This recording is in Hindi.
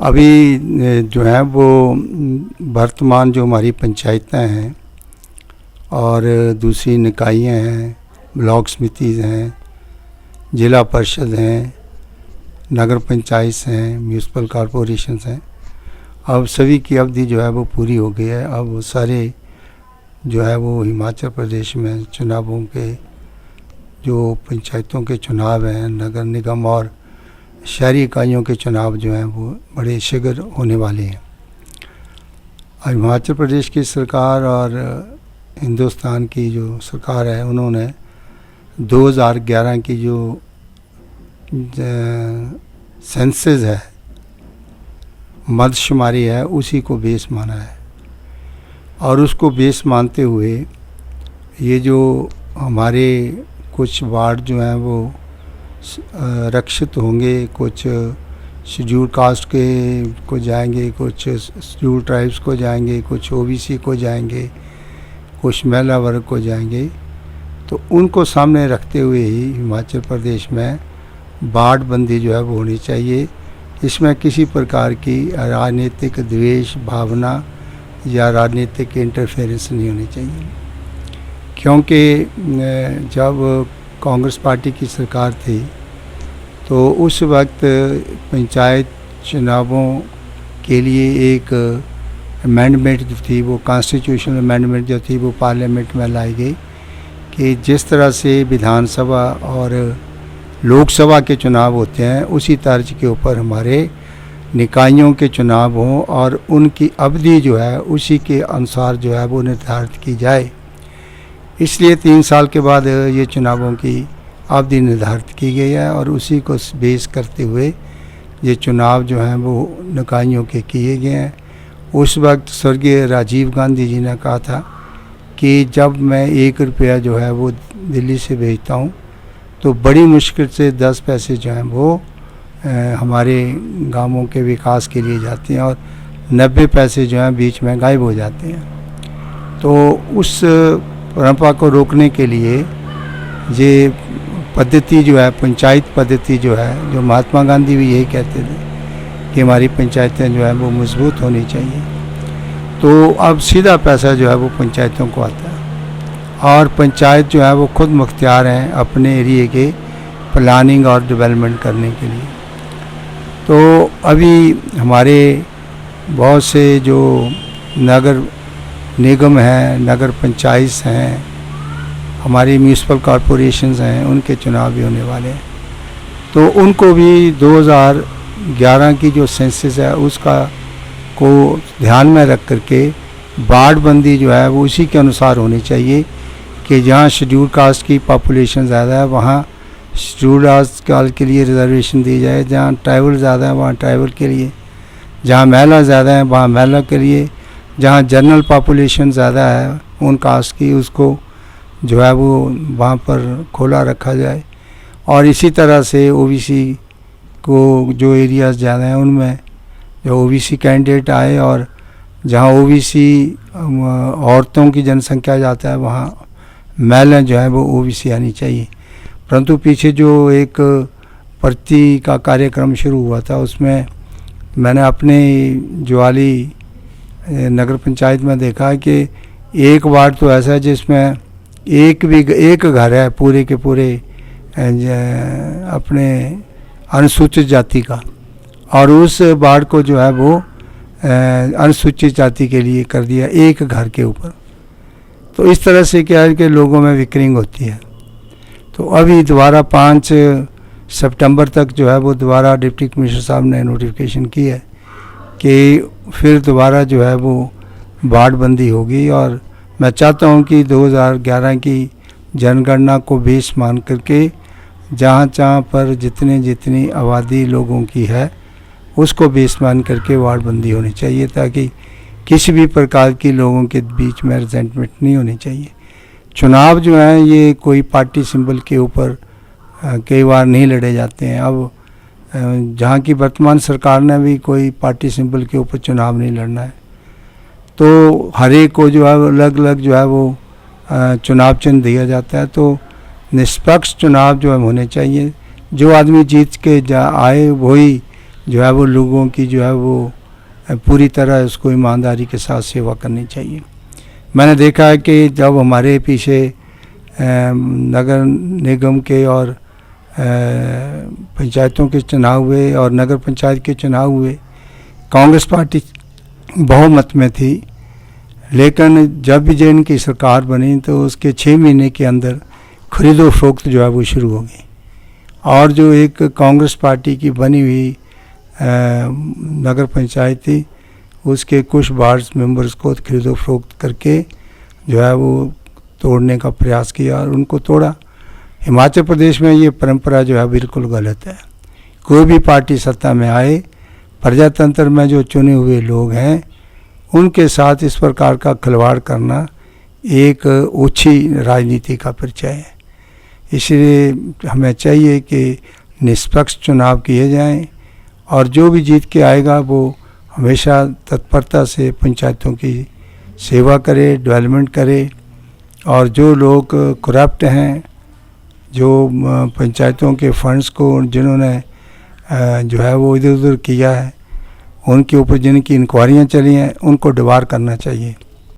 अभी जो है वो वर्तमान जो हमारी पंचायतें हैं और दूसरी निकाइयाँ हैं, ब्लॉक समितिज़ हैं, जिला परिषद हैं, नगर पंचायत हैं, म्यूनसिपल कॉरपोरेशंस हैं, अब सभी की अवधि जो है वो पूरी हो गई है। अब वो सारे जो है वो हिमाचल प्रदेश में चुनावों के जो पंचायतों के चुनाव हैं, नगर निगम और शहरी इकाइयों के चुनाव जो हैं वो बड़े शीघ्र होने वाले हैं। हिमाचल प्रदेश की सरकार और हिंदुस्तान की जो सरकार है, उन्होंने 2011 की जो सेंसस है, मर्दशुमारी है, उसी को बेस माना है और उसको बेस मानते हुए ये जो हमारे कुछ वार्ड जो हैं वो रक्षित होंगे, कुछ शेड्यूल कास्ट के को जाएंगे, कुछ शेड्यूल ट्राइब्स को जाएंगे, कुछ ओबीसी को जाएंगे, कुछ महिला वर्ग को जाएंगे। तो उनको सामने रखते हुए ही हिमाचल प्रदेश में वार्ड बंदी जो है वो होनी चाहिए। इसमें किसी प्रकार की राजनीतिक द्वेष भावना या राजनीतिक इंटरफेरेंस नहीं होनी चाहिए, क्योंकि जब कांग्रेस पार्टी की सरकार थी तो उस वक्त पंचायत चुनावों के लिए एक अमेंडमेंट जो थी, वो कॉन्स्टिट्यूशनल अमेंडमेंट जो थी वो पार्लियामेंट में लाई गई कि जिस तरह से विधानसभा और लोकसभा के चुनाव होते हैं उसी तर्ज के ऊपर हमारे निकायों के चुनाव हों और उनकी अवधि जो है उसी के अनुसार जो है वो निर्धारित की जाए। इसलिए 3 साल के बाद ये चुनावों की अवधि निर्धारित की गई है और उसी को बेस करते हुए ये चुनाव जो हैं वो निकायों के किए गए हैं। उस वक्त स्वर्गीय राजीव गांधी जी ने कहा था कि जब मैं 1 रुपया जो है वो दिल्ली से भेजता हूँ तो बड़ी मुश्किल से 10 पैसे जो हैं वो हमारे गांवों के विकास के लिए जाते हैं और 90 पैसे जो हैं बीच में गायब हो जाते हैं। तो उस परंपरा को रोकने के लिए ये पद्धति जो है, पंचायत पद्धति जो है, जो महात्मा गांधी भी यही कहते थे कि हमारी पंचायतें जो है वो मजबूत होनी चाहिए। तो अब सीधा पैसा जो है वो पंचायतों को आता है और पंचायत जो है वो खुद मुख्तियार हैं अपने एरिए के प्लानिंग और डेवलपमेंट करने के लिए। तो अभी हमारे बहुत से जो नगर निगम हैं, नगर पंचायत हैं, हमारी म्यूनसिपल कॉरपोरेशंस हैं, उनके चुनाव भी होने वाले हैं। तो उनको भी 2011 की जो सेंसस है उसका को ध्यान में रख करके वार्ड बंदी जो है वो उसी के अनुसार होनी चाहिए कि जहाँ शेड्यूल कास्ट की पॉपुलेशन ज़्यादा है वहाँ शेड्यूल कास्ट के लिए रिजर्वेशन दी जाए, जहाँ ट्राइबल ज़्यादा है वहाँ ट्राइबल के लिए, जहाँ महिला ज़्यादा है वहाँ महिला के लिए, जहाँ जनरल पॉपुलेशन ज़्यादा है उन कास्ट की उसको जो है वो वहाँ पर खोला रखा जाए। और इसी तरह से ओबीसी को जो एरियाज़ ज़्यादा हैं उनमें जो ओबीसी कैंडिडेट आए और जहाँ ओबीसी औरतों की जनसंख्या जाता है वहाँ महिला जो है वो ओबीसी आनी चाहिए। परंतु पीछे जो एक भर्ती का कार्यक्रम शुरू हुआ था उसमें मैंने अपने ज्वाली नगर पंचायत में देखा कि एक वार्ड तो ऐसा है जिसमें एक घर है पूरे के पूरे अपने अनुसूचित जाति का और उस वार्ड को जो है वो अनुसूचित जाति के लिए कर दिया एक घर के ऊपर। तो इस तरह से क्या है कि लोगों में विक्रिंग होती है। तो अभी दोबारा 5 सितंबर तक जो है वो दोबारा डिप्टी कमिश्नर साहब ने नोटिफिकेशन की है कि फिर दोबारा जो है वो वार्ड बंदी होगी और मैं चाहता हूँ कि 2011 की जनगणना को बेस मान करके जहाँ पर जितनी आबादी लोगों की है उसको बेस मान करके वार्ड बंदी होनी चाहिए ताकि किसी भी प्रकार की लोगों के बीच में रिजेंटमेंट नहीं होनी चाहिए। चुनाव जो हैं ये कोई पार्टी सिंबल के ऊपर कई बार नहीं लड़े जाते हैं। अब जहाँ की वर्तमान सरकार ने भी कोई पार्टी सिंबल के ऊपर चुनाव नहीं लड़ना है, तो हर एक को जो है अलग अलग जो है वो चुनाव चिन्ह दिया जाता है। तो निष्पक्ष चुनाव जो है होने चाहिए, जो आदमी जीत के आए वही जो है वो लोगों की जो है वो पूरी तरह उसको ईमानदारी के साथ सेवा करनी चाहिए। मैंने देखा है कि जब हमारे पीछे नगर निगम के और पंचायतों के चुनाव हुए और नगर पंचायत के चुनाव हुए, कांग्रेस पार्टी बहुमत में थी, लेकिन जब भी जैन की सरकार बनी तो उसके 6 महीने के अंदर खरीदो फरोख्त जो है वो शुरू हो गई। और जो एक कांग्रेस पार्टी की बनी हुई नगर पंचायत थी, उसके कुछ वार्ड मेंबर्स को खरीदो फरोख्त करके जो है वो तोड़ने का प्रयास किया और उनको तोड़ा। हिमाचल प्रदेश में ये परंपरा जो है बिल्कुल गलत है। कोई भी पार्टी सत्ता में आए, प्रजातंत्र में जो चुने हुए लोग हैं उनके साथ इस प्रकार का खिलवाड़ करना एक ओछी राजनीति का परिचय है। इसलिए हमें चाहिए कि निष्पक्ष चुनाव किए जाएं और जो भी जीत के आएगा वो हमेशा तत्परता से पंचायतों की सेवा करे, डेवलपमेंट करे। और जो लोग करप्ट हैं, जो पंचायतों के फंड्स को जिन्होंने जो है वो इधर उधर किया है, उनके ऊपर जिनकी इंक्वायरियाँ चली हैं उनको डिबार करना चाहिए।